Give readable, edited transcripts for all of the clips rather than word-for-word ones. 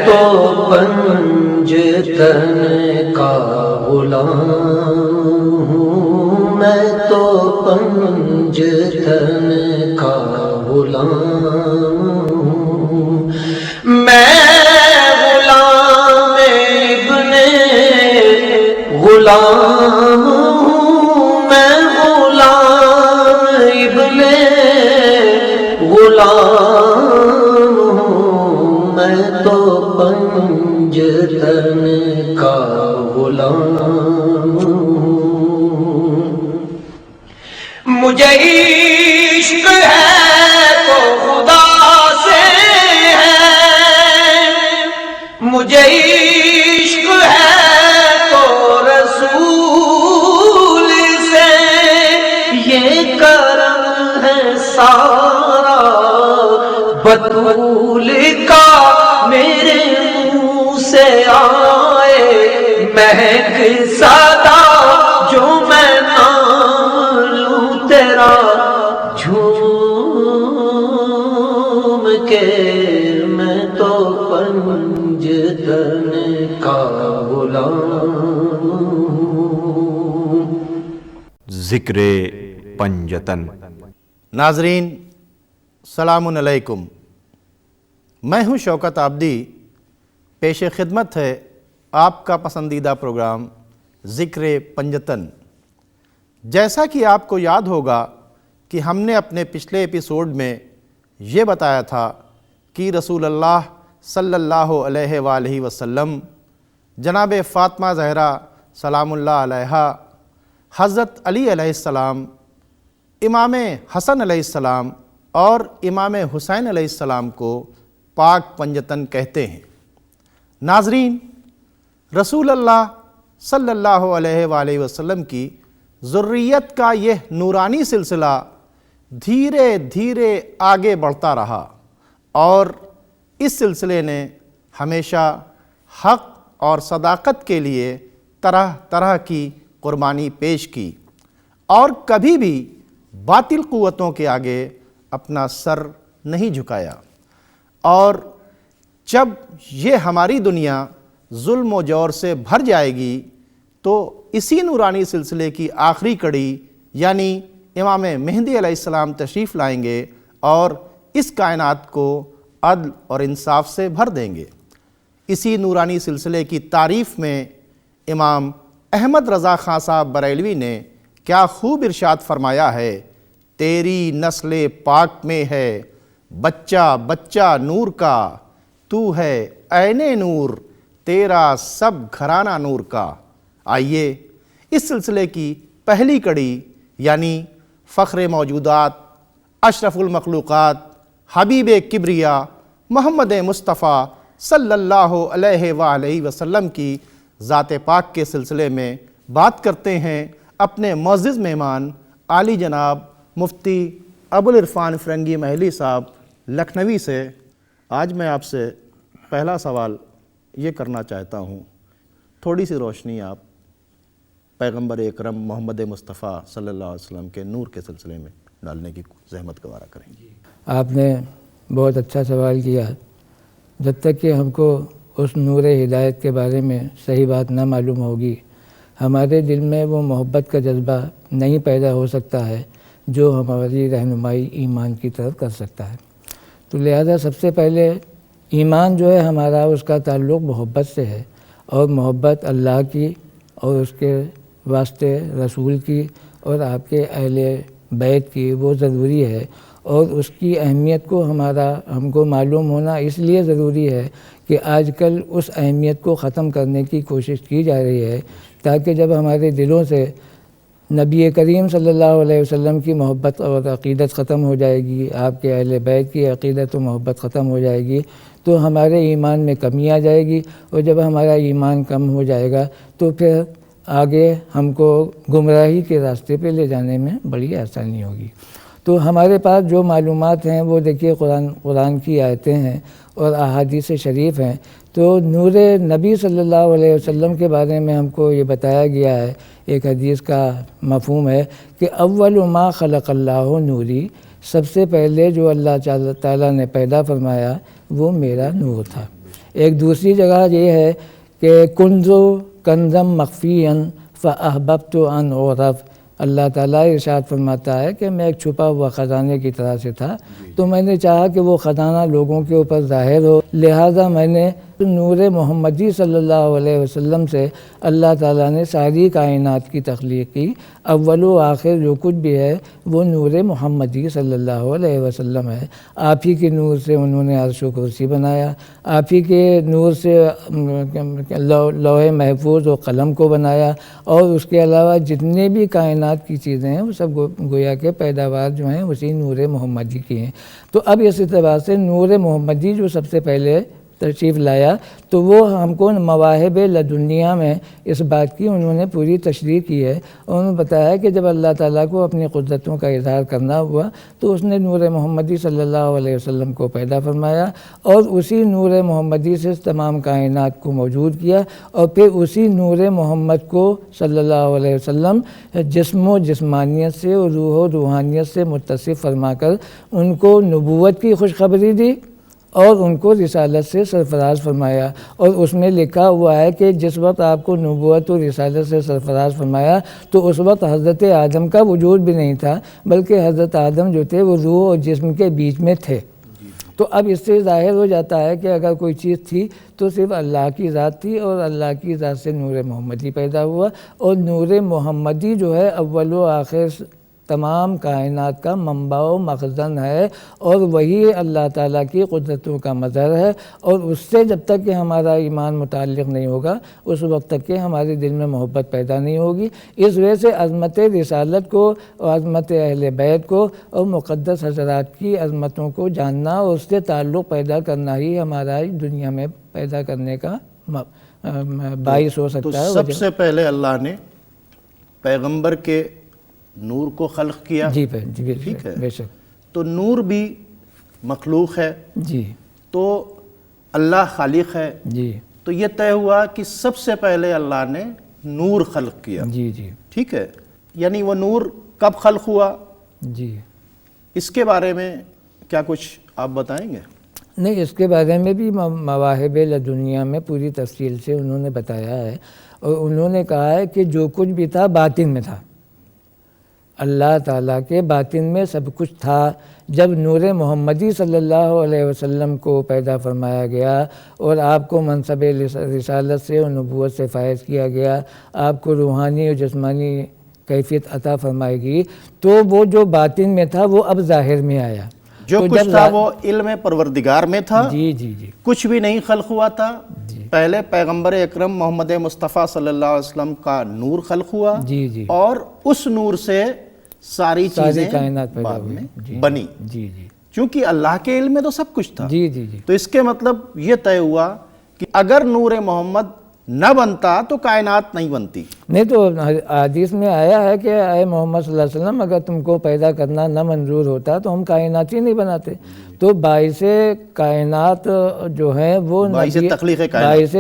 تو پنجتن کا غلام ہوں، میں تو پنجتن کا غلام ہوں، میں غلام ابن غلام ہوں، میں غلام ابن غلام ہوں، میں تو پنجتن کا غلام ہوں۔ مجھے عشق ہے تو خدا سے ہے، مجھے عشق ہے تو رسول سے، یہ کرم ہے سارا بطول کا، میرے منہ سے آئے مہک صدا، جو میں نام لوں تیرا جھوم کے، میں تو پنجتن کا غلام ہوں۔ ذکر پنجتن۔ ناظرین سلام علیکم، میں ہوں شوکت عابدی، پیش خدمت ہے آپ کا پسندیدہ پروگرام ذکر پنجتن۔ جیسا کہ آپ کو یاد ہوگا کہ ہم نے اپنے پچھلے ایپیسوڈ میں یہ بتایا تھا کہ رسول اللہ صلی اللہ علیہ وآلہ وسلم جناب فاطمہ زہرا سلام اللہ علیہا، حضرت علی علیہ السلام، امام حسن علیہ السلام اور امام حسین علیہ السلام کو پاک پنجتن کہتے ہیں۔ ناظرین، رسول اللہ صلی اللہ علیہ وآلہ وسلم کی ذریت کا یہ نورانی سلسلہ دھیرے دھیرے آگے بڑھتا رہا، اور اس سلسلے نے ہمیشہ حق اور صداقت کے لیے طرح طرح کی قربانی پیش کی، اور کبھی بھی باطل قوتوں کے آگے اپنا سر نہیں جھکایا۔ اور جب یہ ہماری دنیا ظلم و جور سے بھر جائے گی تو اسی نورانی سلسلے کی آخری کڑی یعنی امام مہدی علیہ السلام تشریف لائیں گے اور اس کائنات کو عدل اور انصاف سے بھر دیں گے۔ اسی نورانی سلسلے کی تعریف میں امام احمد رضا خان صاحب بریلوی نے کیا خوب ارشاد فرمایا ہے، تیری نسل پاک میں ہے بچہ بچہ نور کا، تو ہے عین نور تیرا سب گھرانہ نور کا۔ آئیے اس سلسلے کی پہلی کڑی یعنی فخر موجودات، اشرف المخلوقات، حبیب کبریا محمد مصطفیٰ صلی اللہ علیہ وآلہ وسلم کی ذات پاک کے سلسلے میں بات کرتے ہیں اپنے معزز مہمان عالی جناب مفتی ابوالعرفان فرنگی محلی صاحب لکھنوی سے۔ آج میں آپ سے پہلا سوال یہ کرنا چاہتا ہوں، تھوڑی سی روشنی آپ پیغمبر اکرم محمد مصطفیٰ صلی اللہ علیہ وسلم کے نور کے سلسلے میں ڈالنے کی زحمت گوارا کریں گے۔ آپ نے بہت اچھا سوال کیا۔ جب تک کہ ہم کو اس نور ہدایت کے بارے میں صحیح بات نہ معلوم ہوگی، ہمارے دل میں وہ محبت کا جذبہ نہیں پیدا ہو سکتا ہے جو ہماری رہنمائی ایمان کی طرف کر سکتا ہے۔ تو لہذا سب سے پہلے ایمان جو ہے ہمارا، اس کا تعلق محبت سے ہے، اور محبت اللہ کی اور اس کے واسطے رسول کی اور آپ کے اہل بیت کی وہ ضروری ہے، اور اس کی اہمیت کو ہم کو معلوم ہونا اس لیے ضروری ہے کہ آج کل اس اہمیت کو ختم کرنے کی کوشش کی جا رہی ہے، تاکہ جب ہمارے دلوں سے نبی کریم صلی اللہ علیہ وسلم کی محبت اور عقیدت ختم ہو جائے گی، آپ کے اہل بیت کی عقیدت و محبت ختم ہو جائے گی، تو ہمارے ایمان میں کمی آ جائے گی، اور جب ہمارا ایمان کم ہو جائے گا تو پھر آگے ہم کو گمراہی کے راستے پہ لے جانے میں بڑی آسانی ہوگی۔ تو ہمارے پاس جو معلومات ہیں وہ دیکھیے قرآن کی آیتیں ہیں اور احادیث شریف ہیں۔ تو نور نبی صلی اللہ علیہ وسلم کے بارے میں ہم کو یہ بتایا گیا ہے، ایک حدیث کا مفہوم ہے کہ اول ما خلق اللہ نوری، سب سے پہلے جو اللہ تعالیٰ نے پیدا فرمایا وہ میرا نور تھا۔ ایک دوسری جگہ یہ ہے کہ کنزو کنزم مخفیًا فاحببت ان اعرف، اللہ تعالیٰ ارشاد فرماتا ہے کہ میں ایک چھپا ہوا خزانے کی طرح سے تھا، تو میں نے چاہا کہ وہ خزانہ لوگوں کے اوپر ظاہر ہو، لہٰذا میں نے نور محمدی صلی اللہ علیہ وسلم سے اللہ تعالیٰ نے ساری کائنات کی تخلیق کی۔ اول و آخر جو کچھ بھی ہے وہ نور محمدی صلی اللہ علیہ وسلم ہے۔ آپ ہی کے نور سے انہوں نے عرش و کرسی بنایا، آپ ہی کے نور سے لوح محفوظ و قلم کو بنایا، اور اس کے علاوہ جتنے بھی کائنات کی چیزیں ہیں وہ سب گویا کے پیداوار جو ہیں اسی نور محمدی کی ہیں۔ تو اب اس اعتبار سے نور محمدی جو سب سے پہلے تشریف لایا تو وہ ہم کو مواہب لدنیہ میں اس بات کی انہوں نے پوری تشریح کی ہے، اور انہوں نے بتایا کہ جب اللہ تعالیٰ کو اپنی قدرتوں کا اظہار کرنا ہوا تو اس نے نور محمدی صلی اللہ علیہ وسلم کو پیدا فرمایا، اور اسی نور محمدی سے تمام کائنات کو موجود کیا، اور پھر اسی نور محمد کو صلی اللہ علیہ وسلم جسم و جسمانیت سے اور روح و روحانیت سے متصف فرما کر ان کو نبوت کی خوشخبری دی اور ان کو رسالت سے سرفراز فرمایا۔ اور اس میں لکھا ہوا ہے کہ جس وقت آپ کو نبوت و رسالت سے سرفراز فرمایا تو اس وقت حضرت آدم کا وجود بھی نہیں تھا، بلکہ حضرت آدم جو تھے وہ روح اور جسم کے بیچ میں تھے۔ تو اب اس سے ظاہر ہو جاتا ہے کہ اگر کوئی چیز تھی تو صرف اللہ کی ذات تھی، اور اللہ کی ذات سے نور محمدی پیدا ہوا، اور نور محمدی جو ہے اول و آخر تمام کائنات کا منبع و مخزن ہے، اور وہی اللہ تعالیٰ کی قدرتوں کا مظہر ہے، اور اس سے جب تک کہ ہمارا ایمان متعلق نہیں ہوگا اس وقت تک کہ ہمارے دل میں محبت پیدا نہیں ہوگی۔ اس وجہ سے عظمت رسالت کو اور عظمت اہل بیت کو اور مقدس حضرات کی عظمتوں کو جاننا اور اس سے تعلق پیدا کرنا ہی ہمارا دنیا میں پیدا کرنے کا باعث ہو سکتا ہے۔ سب سے پہلے اللہ نے پیغمبر کے نور کو خلق کیا، جی ٹھیک ہے، بے شک، تو نور بھی مخلوق ہے، جی تو اللہ خالق ہے، جی تو یہ طے ہوا کہ سب سے پہلے اللہ نے نور خلق کیا، جی جی ٹھیک ہے۔ یعنی وہ نور کب خلق ہوا، جی اس کے بارے میں کیا کچھ آپ بتائیں گے؟ نہیں، اس کے بارے میں بھی مواہب لدنیہ میں پوری تفصیل سے انہوں نے بتایا ہے، اور انہوں نے کہا ہے کہ جو کچھ بھی تھا باطن میں تھا، اللہ تعالیٰ کے باطن میں سب کچھ تھا۔ جب نور محمدی صلی اللہ علیہ وسلم کو پیدا فرمایا گیا اور آپ کو منصب رسالت سے اور نبوت سے فائز کیا گیا، آپ کو روحانی اور جسمانی کیفیت عطا فرمائی گئی، تو وہ جو باطن میں تھا وہ اب ظاہر میں آیا۔ جو کچھ تھا وہ علم پروردگار میں تھا، جی جی جی، کچھ بھی نہیں خلق ہوا تھا، پہلے پیغمبر اکرم محمد مصطفیٰ صلی اللہ علیہ وسلم کا نور خلق ہوا، جی جی، اور اس نور سے ساری چیزیں کائنات پیدا بعد ہوئی، میں بنی، جی جی چونکہ اللہ کے علم میں تو سب کچھ تھا۔ جی جی جی، تو اس کے مطلب یہ طے ہوا کہ اگر نور محمد نہ بنتا تو کائنات نہیں بنتی۔ نہیں تو حدیث میں آیا ہے کہ اے محمد صلی اللہ علیہ وسلم اگر تم کو پیدا کرنا نہ منظور ہوتا تو ہم کائنات ہی نہیں بناتے۔ تو باعث کائنات جو ہے وہ باعث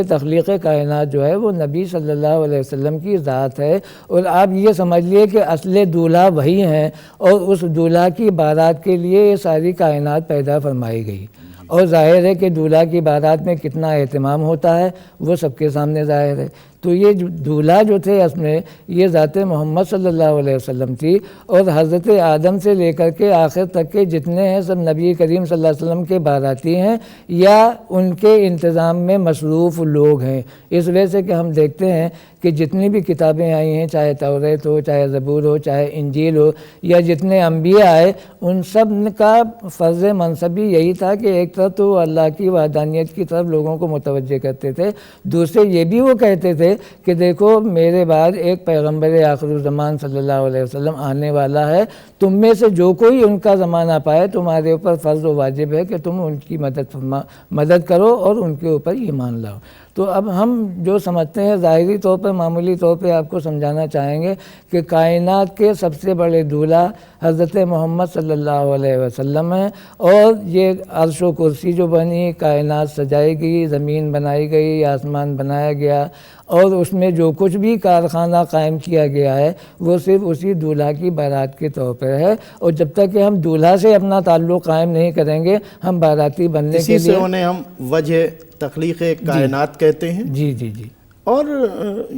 تخلیق کائنات جو ہے وہ نبی صلی اللہ علیہ وسلم کی ذات ہے، اور آپ یہ سمجھ لیے کہ اصل دولہا وہی ہیں، اور اس دولہا کی بارات کے لیے یہ ساری کائنات پیدا فرمائی گئی۔ اور ظاہر ہے کہ دولہا کی بارات میں کتنا اہتمام ہوتا ہے وہ سب کے سامنے ظاہر ہے۔ تو یہ دولہا جو تھے اس میں یہ ذات محمد صلی اللہ علیہ وسلم تھی، اور حضرت آدم سے لے کر کے آخر تک کے جتنے ہیں سب نبی کریم صلی اللہ علیہ وسلم کے باراتی ہیں یا ان کے انتظام میں مصروف لوگ ہیں۔ اس وجہ سے کہ ہم دیکھتے ہیں کہ جتنی بھی کتابیں آئی ہیں، چاہے توریت ہو، چاہے زبور ہو، چاہے انجیل ہو، یا جتنے انبیاء آئے، ان سب کا فرض منصبی یہی تھا کہ ایک طرف تو اللہ کی وحدانیت کی طرف لوگوں کو متوجہ کرتے تھے، دوسرے یہ بھی وہ کہتے تھے کہ دیکھو میرے بعد ایک پیغمبر آخر الزمان صلی اللہ علیہ وسلم آنے والا ہے، تم میں سے جو کوئی ان کا زمانہ پائے تمہارے اوپر فرض و واجب ہے کہ تم ان کی مدد کرو اور ان کے اوپر ایمان لاؤ۔ تو اب ہم جو سمجھتے ہیں ظاہری طور پر، معمولی طور پہ آپ کو سمجھانا چاہیں گے کہ کائنات کے سب سے بڑے دولہا حضرت محمد صلی اللہ علیہ وسلم ہیں، اور یہ عرش و کرسی جو بنی، کائنات سجائی گئی، زمین بنائی گئی، آسمان بنایا گیا، اور اس میں جو کچھ بھی کارخانہ قائم کیا گیا ہے وہ صرف اسی دولہا کی بارات کے طور پر ہے، اور جب تک کہ ہم دولہا سے اپنا تعلق قائم نہیں کریں گے ہم باراتی بننے کے لیے انہیں ہم وجہ تخلیق کائنات کہتے ہیں. جی جی جی. اور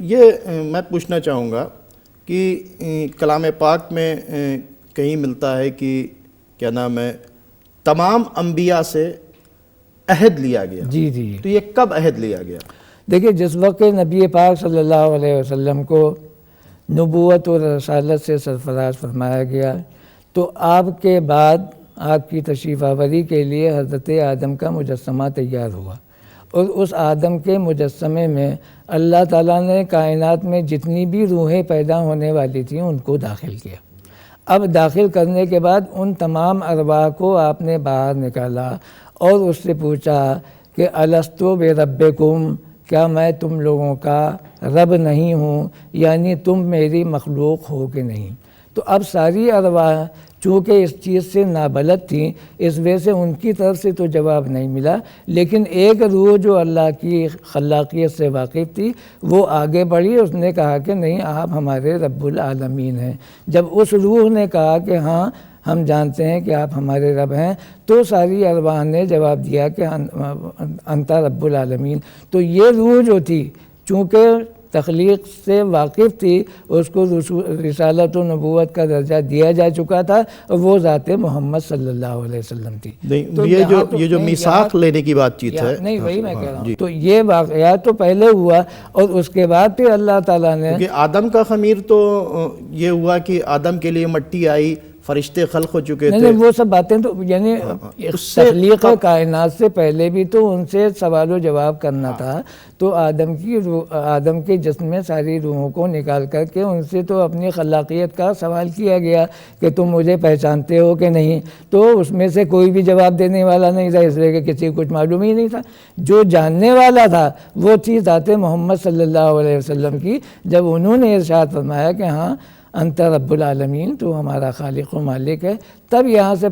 یہ میں پوچھنا چاہوں گا کہ کلام پاک میں کہیں ملتا ہے کہ کیا نام ہے تمام انبیاء سے عہد لیا گیا. جی جی. تو یہ کب عہد لیا گیا؟ دیکھیے جس وقت نبی پاک صلی اللہ علیہ وسلم کو نبوت اور رسالت سے سرفراز فرمایا گیا تو آپ کے بعد آپ کی تشریف آوری کے لیے حضرت آدم کا مجسمہ تیار ہوا، اور اس آدم کے مجسمے میں اللہ تعالیٰ نے کائنات میں جتنی بھی روحیں پیدا ہونے والی تھیں ان کو داخل کیا. اب داخل کرنے کے بعد ان تمام ارواح کو آپ نے باہر نکالا اور اس سے پوچھا کہ الستو بربکم، کیا میں تم لوگوں کا رب نہیں ہوں، یعنی تم میری مخلوق ہو کہ نہیں. تو اب ساری ارواح چونکہ اس چیز سے نابلد تھیں اس وجہ سے ان کی طرف سے تو جواب نہیں ملا، لیکن ایک روح جو اللہ کی خلاقیت سے واقف تھی وہ آگے بڑھی، اس نے کہا کہ نہیں آپ ہمارے رب العالمین ہیں. جب اس روح نے کہا کہ ہاں ہم جانتے ہیں کہ آپ ہمارے رب ہیں تو ساری ارواح نے جواب دیا کہ انت رب العالمین. تو یہ روح جو تھی چونکہ تخلیق سے واقف تھی اس کو رسالت و نبوت کا درجہ دیا جا چکا تھا، اور وہ ذات محمد صلی اللہ علیہ وسلم تھی. یہ جو میثاق لینے کی بات چیت ہے، نہیں وہی میں کہہ رہا ہوں. تو یہ واقعات تو پہلے ہوا اور اس کے بعد پھر اللہ تعالیٰ نے آدم کا خمیر تو یہ ہوا کہ آدم کے لیے مٹی آئی، فرشتے خلق ہو چکے تھے. نہیں وہ سب باتیں تو یعنی تخلیق کائنات سے پہلے بھی تو ان سے سوال و جواب کرنا تھا. تو آدم کے جسم میں ساری روحوں کو نکال کر کے ان سے تو اپنی خلاقیت کا سوال کیا گیا کہ تم مجھے پہچانتے ہو کہ نہیں. تو اس میں سے کوئی بھی جواب دینے والا نہیں تھا، اس لیے کہ کسی کو کچھ معلوم ہی نہیں تھا. جو جاننے والا تھا وہ تھی ذات محمد صلی اللہ علیہ وسلم کی. جب انہوں نے ارشاد فرمایا کہ ہاں انت رب العالمین، تو ہمارا خالق و مالک ہے، تب یہاں سے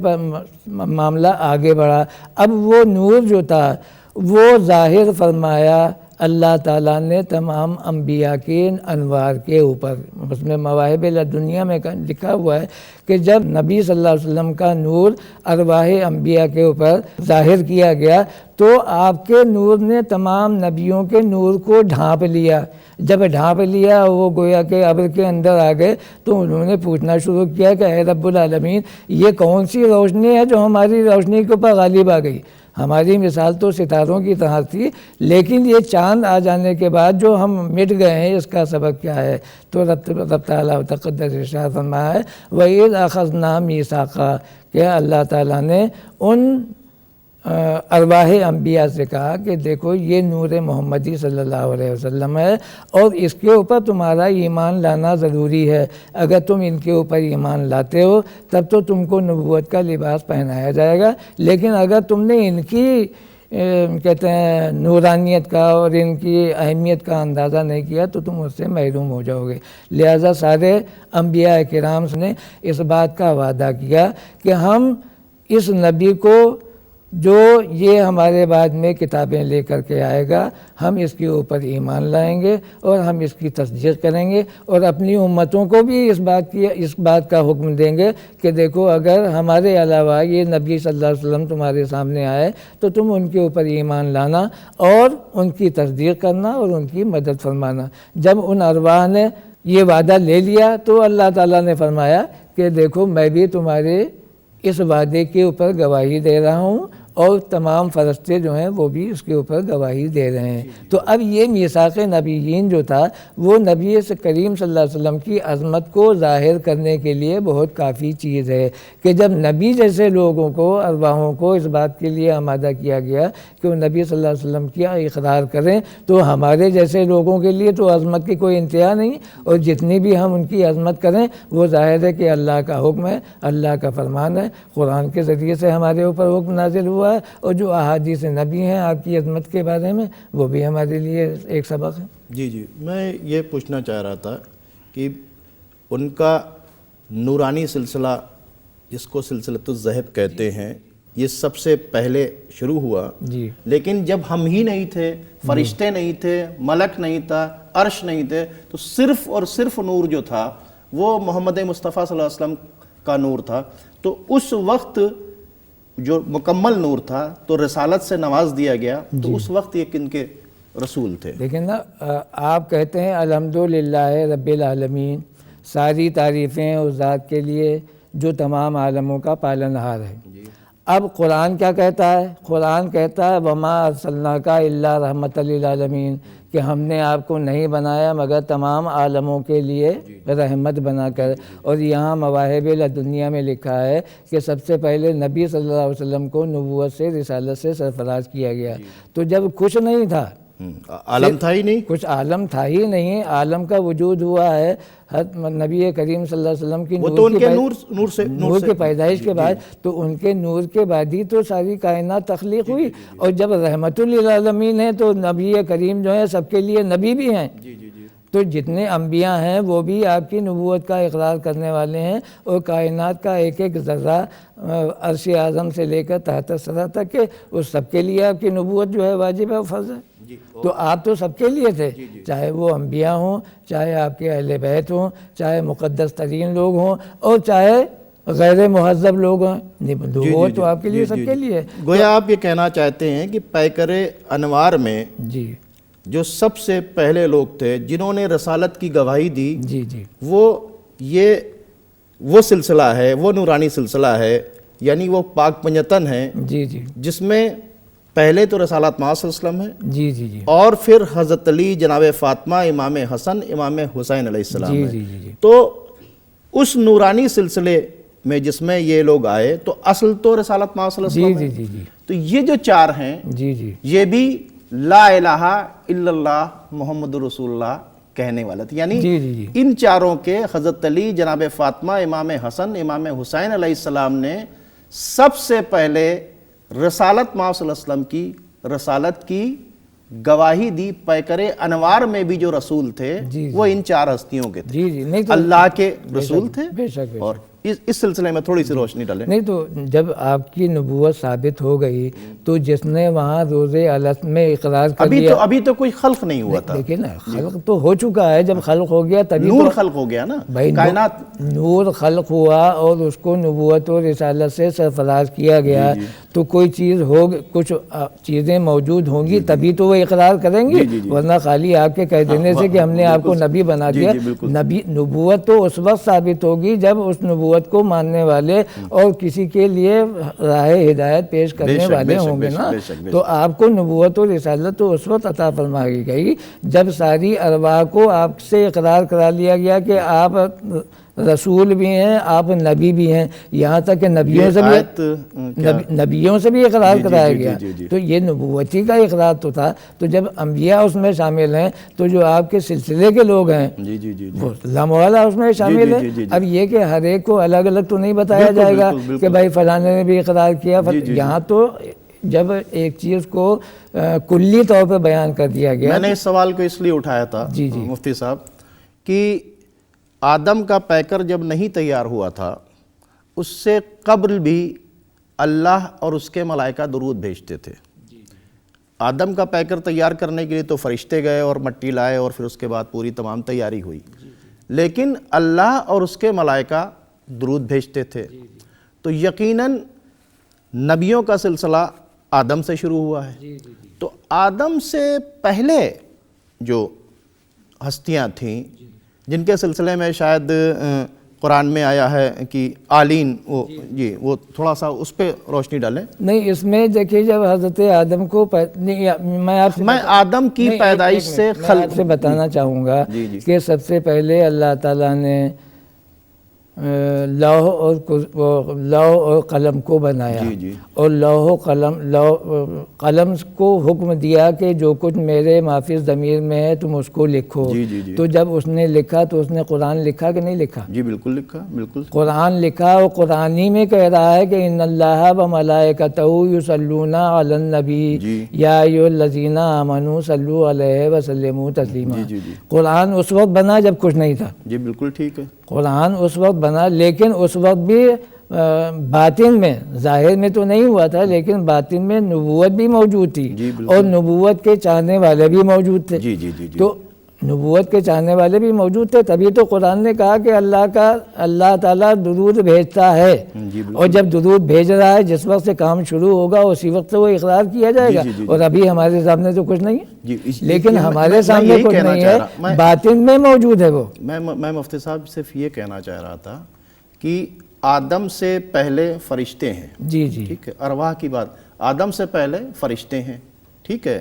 معاملہ آگے بڑھا. اب وہ نور جو تھا وہ ظاہر فرمایا اللہ تعالیٰ نے تمام انبیاء کے انوار کے اوپر. اس میں مواہب لدنیا میں لکھا ہوا ہے کہ جب نبی صلی اللہ علیہ وسلم کا نور ارواح انبیاء کے اوپر ظاہر کیا گیا تو آپ کے نور نے تمام نبیوں کے نور کو ڈھانپ لیا. جب ڈھانپ لیا وہ گویا کہ ابر کے اندر آ گئے تو انہوں نے پوچھنا شروع کیا کہ اے رب العالمین یہ کون سی روشنی ہے جو ہماری روشنی کے اوپر غالب آ گئی. ہماری مثال تو ستاروں کی طرح تھی، لیکن یہ چاند آ جانے کے بعد جو ہم مٹ گئے ہیں اس کا سبب کیا ہے. تو رب تعالیٰ تقدس ارشاد فرمایا ہے وَإِذْ أَخَذْنَا مِيثَاقًا کہ اللہ تعالیٰ نے ان ارواح انبیاء سے کہا کہ دیکھو یہ نور محمدی صلی اللہ علیہ وسلم ہے اور اس کے اوپر تمہارا ایمان لانا ضروری ہے. اگر تم ان کے اوپر ایمان لاتے ہو تب تو تم کو نبوت کا لباس پہنایا جائے گا، لیکن اگر تم نے ان کی کہتے ہیں نورانیت کا اور ان کی اہمیت کا اندازہ نہیں کیا تو تم اس سے محروم ہو جاؤ گے. لہٰذا سارے انبیاء کرام نے اس بات کا وعدہ کیا کہ ہم اس نبی کو جو یہ ہمارے بعد میں کتابیں لے کر کے آئے گا ہم اس کے اوپر ایمان لائیں گے اور ہم اس کی تصدیق کریں گے، اور اپنی امتوں کو بھی اس بات کا حکم دیں گے کہ دیکھو اگر ہمارے علاوہ یہ نبی صلی اللہ علیہ وسلم تمہارے سامنے آئے تو تم ان کے اوپر ایمان لانا اور ان کی تصدیق کرنا اور ان کی مدد فرمانا. جب ان ارواح نے یہ وعدہ لے لیا تو اللہ تعالیٰ نے فرمایا کہ دیکھو میں بھی تمہارے اس وعدے کے اوپر گواہی دے رہا ہوں اور تمام فرشتے جو ہیں وہ بھی اس کے اوپر گواہی دے رہے ہیں. تو اب یہ میثاق نبیین جو تھا وہ نبی کریم صلی اللہ علیہ وسلم کی عظمت کو ظاہر کرنے کے لیے بہت کافی چیز ہے کہ جب نبی جیسے لوگوں کو ارواحوں کو اس بات کے لیے آمادہ کیا گیا کہ وہ نبی صلی اللہ علیہ وسلم کی اقرار کریں تو ہمارے جیسے لوگوں کے لیے تو عظمت کی کوئی انتہا نہیں، اور جتنی بھی ہم ان کی عظمت کریں وہ ظاہر ہے کہ اللہ کا حکم ہے، اللہ کا فرمان ہے. قرآن کے ذریعے سے ہمارے اوپر حکم نازل ہوا ہے اور جو احادیث نبی ہیں آپ کی عظمت کے بارے میں وہ بھی ہمارے لیے ایک سبق ہے. جی میں یہ پوچھنا چاہ رہا تھا کہ ان کا نورانی سلسلہ جس کو سلسلۃ الذہب کہتے ہیں یہ سب سے پہلے شروع ہوا جی، لیکن جب ہم ہی نہیں تھے، فرشتے نہیں تھے، ملک نہیں تھا، عرش نہیں تھے، تو صرف اور صرف نور جو تھا وہ محمد مصطفیٰ صلی اللہ علیہ وسلم کا نور تھا. تو اس وقت جو مکمل نور تھا تو رسالت سے نواز دیا گیا، تو اس وقت یہ کن کے رسول تھے؟ لیکن نا آپ کہتے ہیں الحمدللہ رب العالمین، ساری تعریفیں اس ذات کے لیے جو تمام عالموں کا پالنہار ہے۔ اب قرآن کیا کہتا ہے؟ قرآن کہتا ہے وما ارسلناک الا رحمۃ للعالمین، کہ ہم نے آپ کو نہیں بنایا مگر تمام عالموں کے لیے رحمت بنا کر۔ اور یہاں مواہب لدنیا میں لکھا ہے کہ سب سے پہلے نبی صلی اللہ علیہ وسلم کو نبوت سے رسالت سے سرفراز کیا گیا۔ تو جب کچھ نہیں تھا، عالم تھا ہی نہیں، کچھ عالم تھا ہی نہیں، عالم کا وجود ہوا ہے نبی کریم صلی اللہ علیہ وسلم کی وہ تو ان کے نور کی پیدائش کے بعد، تو ان کے نور کے بعد ہی تو ساری کائنات تخلیق ہوئی۔ اور جب رحمت للعالمین ہے تو نبی کریم جو ہے سب کے لیے نبی بھی ہیں۔ تو جتنے انبیاء ہیں وہ بھی آپ کی نبوت کا اقرار کرنے والے ہیں، اور کائنات کا ایک ایک ذرہ عرش اعظم سے لے کر تحت ثری تک کے اس سب کے لیے آپ کی نبوت جو ہے واجب ہے و فرض ہے۔ تو آپ تو سب کے لیے تھے، چاہے وہ انبیاء ہوں، چاہے آپ کے اہل بیت ہوں، چاہے مقدس ترین لوگ ہوں، اور چاہے غیر مہذب لوگ ہوں، نبوت تو آپ کے لیے سب کے لیے۔ گویا آپ یہ کہنا چاہتے ہیں کہ پیکر انوار میں جی جو سب سے پہلے لوگ تھے جنہوں نے رسالت کی گواہی دی، جی جی وہ سلسلہ ہے، وہ نورانی سلسلہ ہے، یعنی وہ پاک پنجتن ہے، جی جی جس میں پہلے تو رسالت محمد صلی اللہ علیہ وسلم ہے، جی جی جی اور پھر حضرت علی، جناب فاطمہ، امام حسن، امام حسین علیہ السلام جی ہے۔ جی جی جی تو اس نورانی سلسلے میں جس میں یہ لوگ آئے تو اصل تو رسالت محمد صلی اللہ علیہ جی وسلم جی ہے۔ جی جی تو یہ جو چار ہیں جی جی یہ بھی لا الہ الا اللہ محمد رسول اللہ کہنے والا تھا، یعنی جی جی جی ان چاروں کے حضرت علی، جناب فاطمہ، امام حسن، امام حسین علیہ السلام نے سب سے پہلے رسالت محمد صلی اللہ علیہ وسلم کی رسالت کی گواہی دی۔ پیکر انوار میں بھی جو رسول تھے جی وہ ان چار ہستیوں کے تھے، جی جی نہیں تو اللہ کے رسول تھے۔ بے شک بے شک۔ اور اس سلسلے میں تھوڑی سی روشنی ڈالیں۔ نہیں تو جب آپ کی نبوت ثابت ہو گئی تو جس نے وہاں روز الست میں اقرار کر لیا، ابھی تو کوئی خلق نہیں ہوا تھا، دیکھیں نا خلق تو ہو چکا ہے۔ جب خلق ہو گیا تبھی نور تو خلق ہو گیا نا، بھائی کائنات نور خلق ہوا اور اس کو نبوت و رسالت سے سرفراز کیا گیا۔ تو کوئی چیز کچھ چیزیں موجود ہوں گی تبھی تو وہ اقرار کریں گے، ورنہ خالی آپ کے کہہ دینے سے کہ ہم نے آپ کو نبی بنا دیا۔ نبوت تو اس وقت ثابت ہوگی جب اس نبوت کو ماننے والے اور کسی کے لیے راہ ہدایت پیش کرنے والے ہوں گے نا۔ تو آپ کو نبوت و رسالت تو اس وقت عطا فرمائی گئی جب ساری ارواح کو آپ سے اقرار کرا لیا گیا کہ آپ رسول بھی ہیں، آپ نبی بھی ہیں، یہاں تک کہ نبیوں سے بھی اقرار کرایا گیا۔ تو یہ نبوتی کا اقرار تو تھا۔ تو جب انبیاء اس میں شامل ہیں تو جو آپ کے سلسلے کے لوگ ہیں وہ لاموالا اس میں شامل ہیں۔ اب یہ کہ ہر ایک کو الگ الگ تو نہیں بتایا جائے گا کہ بھائی فلانے نے بھی اقرار کیا، یہاں تو جب ایک چیز کو کلی طور پر بیان کر دیا گیا۔ میں نے اس سوال کو اس لیے اٹھایا تھا مفتی صاحب کہ آدم کا پیکر جب نہیں تیار ہوا تھا اس سے قبل بھی اللہ اور اس کے ملائکہ درود بھیجتے تھے۔ آدم کا پیکر تیار کرنے کے لیے تو فرشتے گئے اور مٹی لائے اور پھر اس کے بعد پوری تمام تیاری ہوئی، لیکن اللہ اور اس کے ملائکہ درود بھیجتے تھے۔ تو یقیناً نبیوں کا سلسلہ آدم سے شروع ہوا ہے۔ تو آدم سے پہلے جو ہستیاں تھیں جن کے سلسلے میں شاید قرآن میں آیا ہے کہ آلین، وہ تھوڑا سا اس پہ روشنی ڈالیں۔ نہیں اس میں دیکھیے جب حضرت آدم کو میں آدم کی پیدائش سے خلق سے بتانا چاہوں گا کہ سب سے پہلے اللہ تعالیٰ نے لوح اور قلم کو بنایا، اور قلم کو حکم دیا کہ جو کچھ میرے مافی ضمیر میں ہے تم اس کو لکھو۔ تو جب اس نے لکھا تو اس نے قرآن لکھا کہ نہیں لکھا؟ جی بالکل لکھا، بالکل قرآن لکھا، اور قرآن ہی میں کہہ رہا ہے کہ ان اللہ وملائکتہ یصلون علی النبی یا ایھا الذین آمنوا صلوا علیہ وسلموا تسلیما۔ قرآن اس وقت بنا جب کچھ نہیں تھا۔ جی بالکل ٹھیک ہے، قرآن اس وقت بنا، لیکن اس وقت بھی باطن میں، ظاہر میں تو نہیں ہوا تھا لیکن باطن میں نبوت بھی موجود تھی، اور نبوت کے چاہنے والے بھی موجود تھے۔ تو نبوت کے چاہنے والے بھی موجود تھے، تبھی تو قرآن نے کہا کہ اللہ تعالیٰ درود بھیجتا ہے، اور جب درود بھیج رہا ہے جس وقت سے کام شروع ہوگا اسی وقت سے وہ اقرار کیا جائے گا، اور ابھی ہمارے سامنے تو کچھ نہیں ہے، لیکن ہمارے سامنے کچھ نہیں ہے، باطن میں موجود ہے وہ۔ میں مفتی صاحب صرف یہ کہنا چاہ رہا تھا کہ آدم سے پہلے فرشتے ہیں، جی جی ٹھیک ہے، ارواح کی بات، آدم سے پہلے فرشتے ہیں، ٹھیک ہے،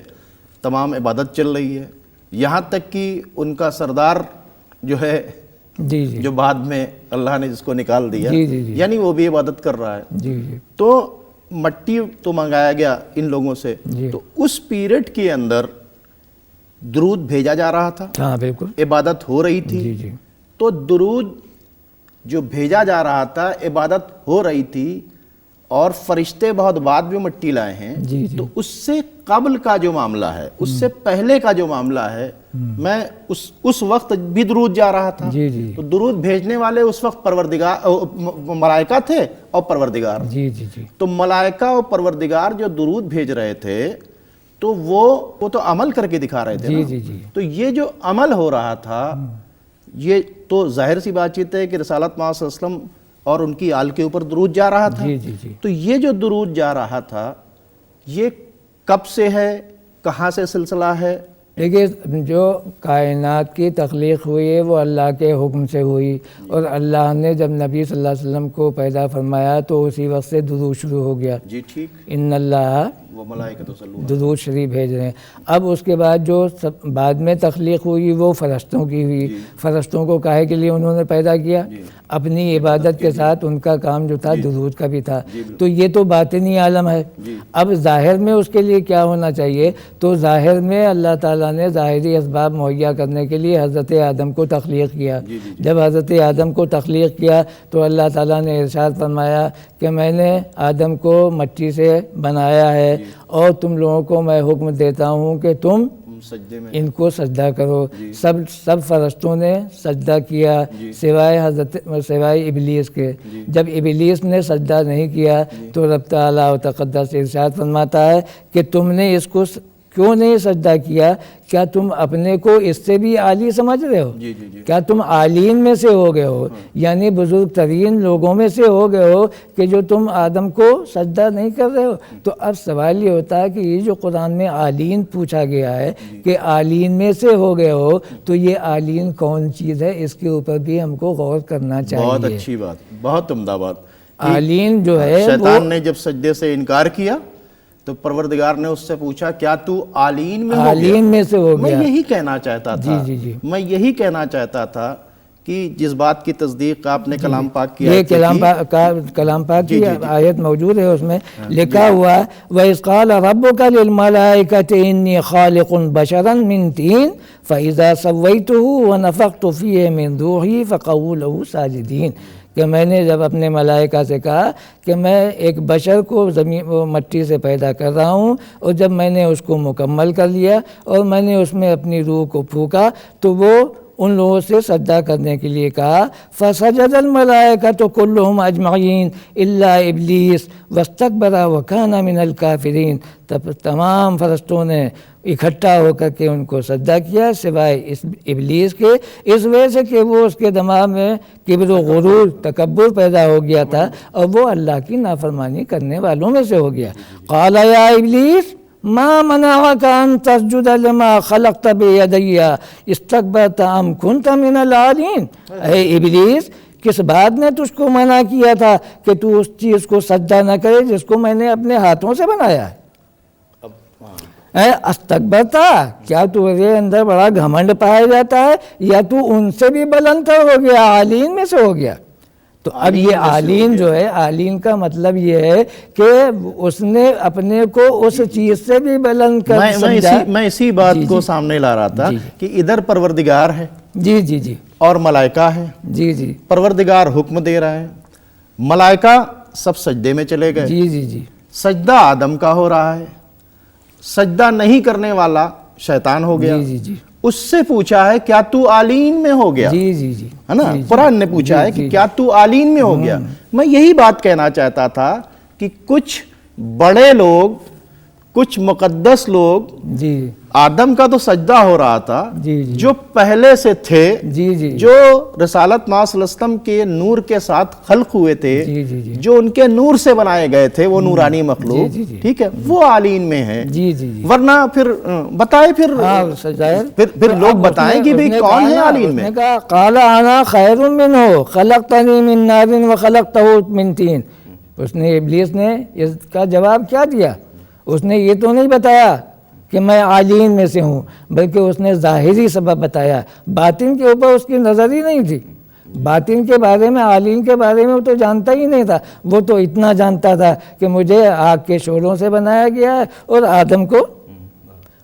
تمام عبادت چل رہی ہے، یہاں تک کہ ان کا سردار جو ہے جی جی جو بعد میں اللہ نے جس کو نکال دیا، جی جی جی یعنی وہ بھی عبادت کر رہا ہے، جی جی تو مٹی تو منگایا گیا ان لوگوں سے، جی تو اس پیریڈ کے اندر درود بھیجا جا رہا تھا، ہاں بالکل، عبادت ہو رہی تھی، جی جی تو درود جو بھیجا جا رہا تھا عبادت ہو رہی تھی، اور فرشتے بہت بعد میں مٹی لائے ہیں، جی جی تو اس سے قبل کا جو معاملہ ہے، اس سے پہلے کا جو معاملہ ہے، میں اس وقت بھی درود جا رہا تھا، جی جی تو درود بھیجنے والے اس وقت پروردگار ملائکہ تھے اور پروردگار، جی جی جی تو ملائکہ اور پروردگار جو درود بھیج رہے تھے تو وہ تو عمل کر کے دکھا رہے تھے جی نا، جی جی تو یہ جو عمل ہو رہا تھا، یہ تو ظاہر سی بات چیت ہے کہ رسالت محمد صلی اللہ علیہ وسلم اور ان کی آل کے اوپر درود جا رہا تھا، جی جی جی تو یہ جو درود جا رہا تھا یہ کب سے ہے، کہاں سے سلسلہ ہے؟ دیکھیے جو کائنات کی تخلیق ہوئی ہے وہ اللہ کے حکم سے ہوئی، اور اللہ نے جب نبی صلی اللہ علیہ وسلم کو پیدا فرمایا تو اسی وقت سے درود شروع ہو گیا، جی ٹھیک، ان اللہ وہ ملائکۃ صلو درود شریف بھیج رہے ہیں۔ اب اس کے بعد جو بعد میں تخلیق ہوئی وہ فرشتوں کی ہوئی، فرشتوں کو کاہے کے لیے انہوں نے پیدا کیا؟ اپنی عبادت کے ساتھ ان کا کام جو تھا درود کا بھی تھا، تو یہ تو باطنی عالم ہے۔ اب ظاہر میں اس کے لیے کیا ہونا چاہیے؟ تو ظاہر میں اللہ تعالیٰ نے ظاہری اسباب مہیا کرنے کے لیے حضرت آدم کو تخلیق کیا، جب حضرت آدم کو تخلیق کیا تو اللہ تعالیٰ نے ارشاد فرمایا کہ میں نے آدم کو مٹی سے بنایا ہے، اور تم لوگوں کو میں حکم دیتا ہوں کہ تم سجدے میں ان کو سجدہ کرو۔ سب فرشتوں نے سجدہ کیا سوائے ابلیس کے، جب ابلیس نے سجدہ نہیں کیا تو رب تعالیٰ و تقدس ارشاد فرماتا ہے کہ تم نے اس کو کیوں نہیں سجدہ کیا؟ کیا تم اپنے کو اس سے بھی عالی سمجھ رہے ہو؟ کیا تم عالین میں سے ہو گئے ہو، یعنی بزرگ ترین لوگوں میں سے ہو گئے ہو کہ جو تم آدم کو سجدہ نہیں کر رہے ہو؟ تو اب سوال یہ ہوتا ہے کہ یہ جو قرآن میں عالین پوچھا گیا ہے کہ عالین میں سے ہو گئے ہو، تو یہ عالین کون چیز ہے؟ اس کے اوپر بھی ہم کو غور کرنا چاہیے۔ بہت اچھی بات، بہت عمدہ بات۔ عالین جو ہے شیطان نے جب سجدے سے انکار کیا تو پروردگار نے اس سے پوچھا کیا تو عالین میں ہو گیا؟ عالین میں سے ہو میں گیا۔ یہی کہنا چاہتا تھا، میں یہی کہنا چاہتا تھا کہ جس بات کی تصدیق آپ نے کلام پاک کی، یہ کلام پاک کی آیت موجود ہے، اس میں لکھا ہوا وَإِذْ قَالَ رَبُّكَ لِلْمَلَائِكَةِ إِنِّي خَالِقٌ بَشَرًا مِّن طِينٍ فَإِذَا سَوَّيْتُهُ وَنَفَخْتُ فِيهِ مِن رُوحِي فَقَعُوا لَهُ سَاجِدِينَ، کہ میں نے جب اپنے ملائکہ سے کہا کہ میں ایک بشر کو مٹی سے پیدا کر رہا ہوں، اور جب میں نے اس کو مکمل کر لیا اور میں نے اس میں اپنی روح کو پھونکا تو وہ ان لوگوں سے سجدہ کرنے کے لیے کہا، فَسَجَدَ الْمَلَائِكَةُ كُلُّهُمْ أَجْمَعِينَ إِلَّا إِبْلِيسَ وَاسْتَكْبَرَ وَكَانَ مِنَ الْكَافِرِينَ، تب تمام فرشتوں نے اکٹھا ہو کر کے ان کو سجدہ کیا سوائے ابلیس کے، اس وجہ سے کہ وہ اس کے دماغ میں کبر و غرور تکبر پیدا ہو گیا تھا اور وہ اللہ کی نافرمانی کرنے والوں میں سے ہو گیا۔ قال یا ابلیس ما منعك ان تسجد لما خلقت بيدي استكبرت ام كنت من العالين، اے ابلیس کس بات نے تجھ کو منع کیا تھا کہ تو اس چیز کو سجدہ نہ کرے جس کو میں نے اپنے ہاتھوں سے بنایا ہے؟ استکبرتا، کیا تجھے اندر بڑا گھمنڈ پایا جاتا ہے یا تو ان سے بھی بلند تر ہو گیا، عالین میں سے ہو گیا؟ تو اب یہ عالین جو ہے، عالین کا مطلب یہ ہے کہ اس نے اپنے کو اس چیز سے بھی بلند کر سمجھا۔ میں اسی بات کو سامنے لا رہا تھا کہ ادھر پروردگار ہے، جی جی جی، اور ملائکہ ہے، جی جی، پروردگار حکم دے رہا ہے، ملائکہ سب سجدے میں چلے گئے، جی جی جی، سجدہ آدم کا ہو رہا ہے، سجدہ نہیں کرنے والا شیطان ہو گیا، جی جی جی، اس سے پوچھا ہے کیا تو عالین میں ہو گیا؟ جی جی جی، ہے نا، قرآن نے پوچھا ہے کہ کیا تو عالین میں ہو گیا؟ میں یہی بات کہنا چاہتا تھا کہ کچھ بڑے لوگ، کچھ مقدس لوگ جی آدم کا تو سجدہ ہو رہا تھا جی جی جو پہلے سے تھے، جی جی جو رسالت ماء صلی اللہ علیہ وسلم کے نور کے ساتھ خلق ہوئے تھے، جی جی جی جو ان کے نور سے بنائے گئے تھے، وہ نورانی جی مخلوق، جی جی ٹھیک ہے، وہ عالین میں ہیں. جی جی جی ورنہ پھر بتائے، پھر لوگ بتائیں کہ بھئی کون ہے عالین میں. اس نے کہا قال انا خیر منہ خلقتنی من نار وخلقتہ من طین. اس نے ابلیس نے اس کا جواب کیا دیا؟ اس نے یہ تو نہیں بتایا کہ میں عالین میں سے ہوں، بلکہ اس نے ظاہری سبب بتایا، باطن کے اوپر اس کی نظر ہی نہیں تھی. باطن کے بارے میں، عالین کے بارے میں وہ تو جانتا ہی نہیں تھا. وہ تو اتنا جانتا تھا کہ مجھے آگ کے شعلوں سے بنایا گیا ہے اور آدم کو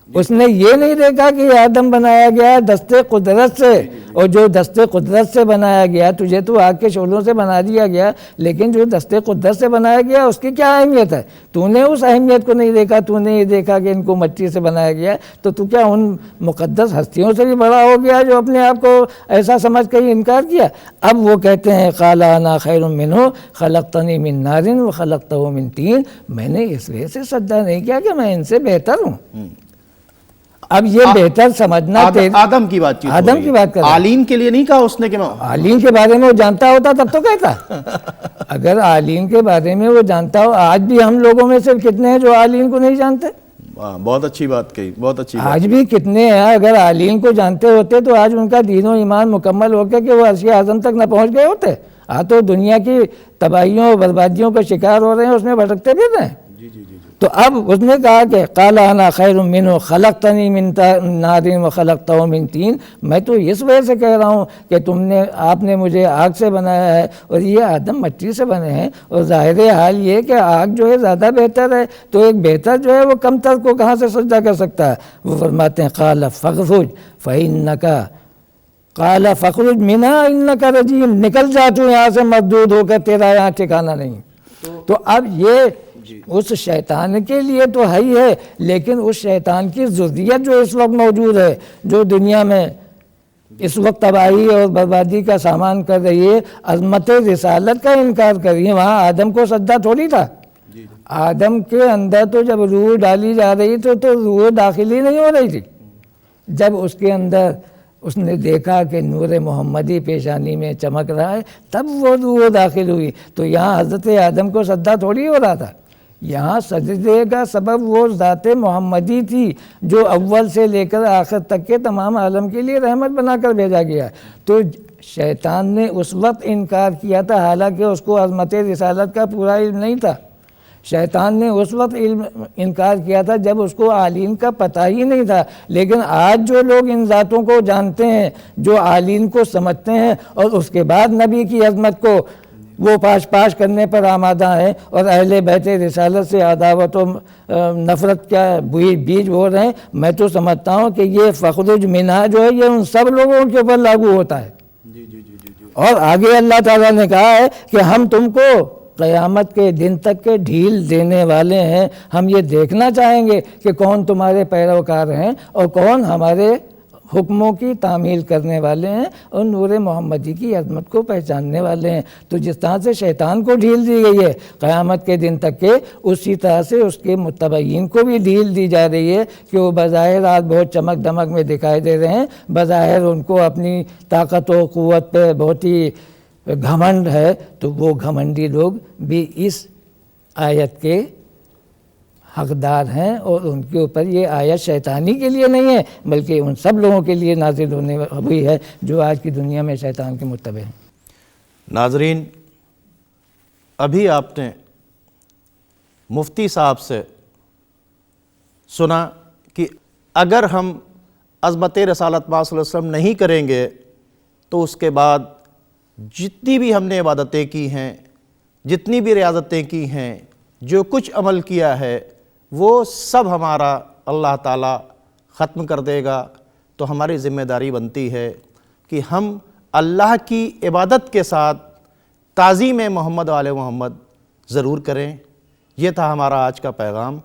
اس نے یہ نہیں دیکھا کہ آدم بنایا گیا ہے دستے قدرت سے، اور جو دستے قدرت سے بنایا گیا، تجھے تو آگ کے شعلوں سے بنا دیا گیا، لیکن جو دستے قدرت سے بنایا گیا اس کی کیا اہمیت ہے؟ تو نے اس اہمیت کو نہیں دیکھا. تو نے یہ دیکھا کہ ان کو مٹی سے بنایا گیا، تو کیا ان مقدس ہستیوں سے بھی بڑا ہو گیا جو اپنے آپ کو ایسا سمجھ کر ہی انکار کیا؟ اب وہ کہتے ہیں قال انا خیر منہ خلقتنی من نار وخلقتہ من طین. میں نے اس وجہ سے سجدہ نہیں کیا کہ میں ان سے بہتر ہوں. اب یہ بہتر سمجھنا آدم کی بات چیت، آدم کی بات کر رہا ہے. عالین کے لیے نہیں کہا اس نے کہ میں عالین کے بارے میں وہ جانتا ہوتا تب تو کہتا. اگر عالین کے بارے میں وہ جانتا ہو، آج بھی ہم لوگوں میں سے کتنے ہیں جو عالین کو نہیں جانتے؟ بہت اچھی بات کہی، بہت اچھی بات. آج بھی کتنے ہیں اگر عالین کو جانتے ہوتے تو آج ان کا دین و ایمان مکمل ہو کے کہ وہ عرش اعظم تک نہ پہنچ گئے ہوتے. تو دنیا کی تباہیوں اور بربادیوں کا شکار ہو رہے ہیں، اس میں بھٹکتے پھر رہے ہیں. تو اب اس نے کہا کہ قال انا خیر منہ خلقتنی من نار وخلقتہ من طین. میں تو اس وجہ سے کہہ رہا ہوں کہ آپ نے مجھے آگ سے بنایا ہے اور یہ آدم مٹی سے بنے ہیں، اور ظاہر حال یہ کہ آگ جو ہے زیادہ بہتر ہے، تو ایک بہتر جو ہے وہ کم تر کو کہاں سے سجدہ کر سکتا ہے؟ وہ فرماتے ہیں قال فاخرج فإنک قال فاخرج منہا انک رجیم. نکل جا تو یہاں سے مردود ہو کر، تیرا یہاں ٹھکانہ نہیں. تو اب یہ اس شیطان کے لیے تو ہے ہی ہے، لیکن اس شیطان کی ذریت جو اس وقت موجود ہے، جو دنیا میں اس وقت تباہی اور بربادی کا سامان کر رہی ہے، عظمت رسالت کا انکار کر رہی ہے. وہاں آدم کو سجدہ تھوڑی تھا. آدم کے اندر تو جب روح ڈالی جا رہی تو روح داخلی نہیں ہو رہی تھی. جب اس کے اندر اس نے دیکھا کہ نور محمدی پیشانی میں چمک رہا ہے، تب وہ روح داخل ہوئی. تو یہاں حضرت آدم کو سجدہ تھوڑی ہو رہا تھا. یہاں سجدے کا سبب وہ ذات محمدی تھی جو اول سے لے کر آخر تک کے تمام عالم کے لیے رحمت بنا کر بھیجا گیا. تو شیطان نے اس وقت انکار کیا تھا، حالانکہ اس کو عظمت رسالت کا پورا علم نہیں تھا. شیطان نے اس وقت انکار کیا تھا جب اس کو عالین کا پتہ ہی نہیں تھا. لیکن آج جو لوگ ان ذاتوں کو جانتے ہیں، جو عالین کو سمجھتے ہیں، اور اس کے بعد نبی کی عظمت کو وہ پاش کرنے پر آمادہ ہیں، اور اہل بیت رسالت سے عداوت و نفرت کا بیج بو رہے ہیں، میں تو سمجھتا ہوں کہ یہ فخرج منہا جو ہے یہ ان سب لوگوں کے اوپر لاگو ہوتا ہے. اور آگے اللہ تعالیٰ نے کہا ہے کہ ہم تم کو قیامت کے دن تک کے ڈھیل دینے والے ہیں. ہم یہ دیکھنا چاہیں گے کہ کون تمہارے پیروکار ہیں اور کون ہمارے حکموں کی تعمیل کرنے والے ہیں اور نور محمدی کی عظمت کو پہچاننے والے ہیں. تو جس طرح سے شیطان کو ڈھیل دی گئی ہے قیامت کے دن تک کے، اسی طرح سے اس کے متبعین کو بھی ڈھیل دی جا رہی ہے کہ وہ بظاہر آج بہت چمک دمک میں دکھائی دے رہے ہیں، بظاہر ان کو اپنی طاقت و قوت پہ بہت ہی گھمنڈ ہے. تو وہ گھمنڈی لوگ بھی اس آیت کے حقدار ہیں، اور ان کے اوپر یہ آیت شیطانی کے لیے نہیں ہے بلکہ ان سب لوگوں کے لیے نازل ہونے ہوئی ہے جو آج کی دنیا میں شیطان کے متبع ہیں. ناظرین، ابھی آپ نے مفتی صاحب سے سنا کہ اگر ہم عظمت رسالت ماء صلی اللہ علیہ وسلم نہیں کریں گے تو اس کے بعد جتنی بھی ہم نے عبادتیں کی ہیں، جتنی بھی ریاضتیں کی ہیں، جو کچھ عمل کیا ہے، وہ سب ہمارا اللہ تعالیٰ ختم کر دے گا. تو ہماری ذمہ داری بنتی ہے کہ ہم اللہ کی عبادت کے ساتھ تعظیم محمد و آل محمد ضرور کریں. یہ تھا ہمارا آج کا پیغام.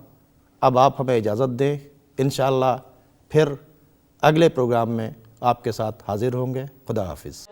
اب آپ ہمیں اجازت دیں، انشاءاللہ پھر اگلے پروگرام میں آپ کے ساتھ حاضر ہوں گے. خدا حافظ.